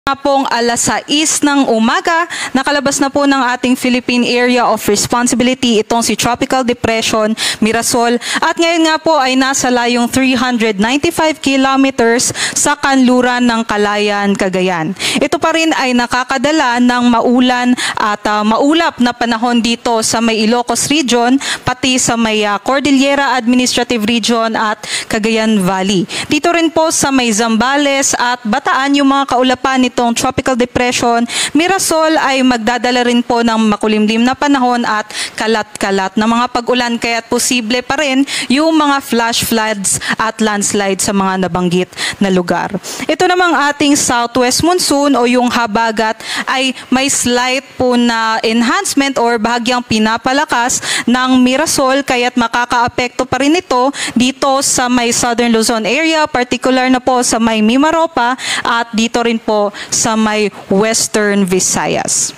Pong alas 6 ng umaga, nakalabas na po ng ating Philippine Area of Responsibility itong si Tropical Depression Mirasol at ngayon nga po ay nasa layong 395 kilometers sa kanluran ng Calayan, Cagayan. Ito pa rin ay nakakadala ng maulan at maulap na panahon dito sa may Ilocos Region, pati sa may Cordillera Administrative Region at Cagayan Valley. Dito rin po sa may Zambales at Bataan yung mga kaulapan itong Tropical Depression Mirasol ay magdadala rin po ng makulimlim na panahon at kalat-kalat na mga pag-ulan kaya't posible pa rin yung mga flash floods at landslides sa mga nabanggit na lugar. Ito namang ating southwest monsoon o yung habagat ay may slight po na enhancement or bahagyang pinapalakas ng Mirasol kaya't makakaapekto pa rin ito dito sa may southern Luzon area, particular na po sa may Mimaropa at dito rin po sa may Western Visayas.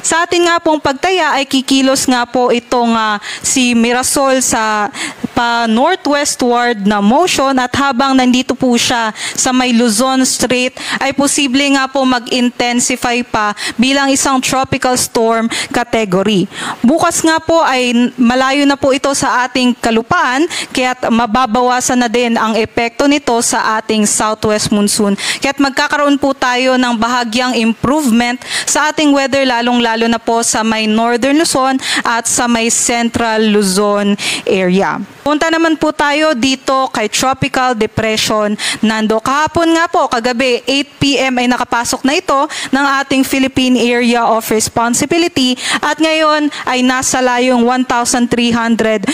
Sa atin nga pong pagtaya ay kikilos nga po itong si Mirasol sa pa-northwestward na motion at habang nandito po siya sa may Luzon Strait ay posible nga po mag-intensify pa bilang isang tropical storm category. Bukas nga po ay malayo na po ito sa ating kalupaan kaya't mababawasan na din ang epekto nito sa ating southwest monsoon. Kaya't magkakaroon po tayo ng bahagyang improvement sa ating weather lalong-lalo na po sa may Northern Luzon at sa may Central Luzon area. Punta naman po tayo dito kay Tropical Depression Nando. Kahapon nga po, kagabi, 8 p.m. ay nakapasok na ito ng ating Philippine Area of Responsibility at ngayon ay nasa layong 1,325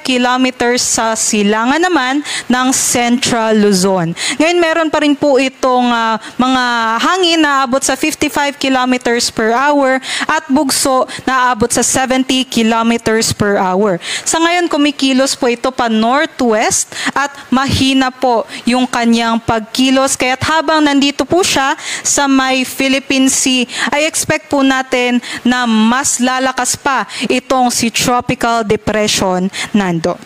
kilometers sa silangan naman ng Central Luzon. Ngayon meron pa rin po itong mga hangin na aabot sa 55 kilometers per hour at bugso na aabot sa 70 kilometers per hour. Sa ngayon, kumikilos po ito pa northwest at mahina po yung kanyang pagkilos. Kaya't habang nandito po siya sa may Philippine Sea, ay expect po natin na mas lalakas pa itong si Tropical Depression Nando.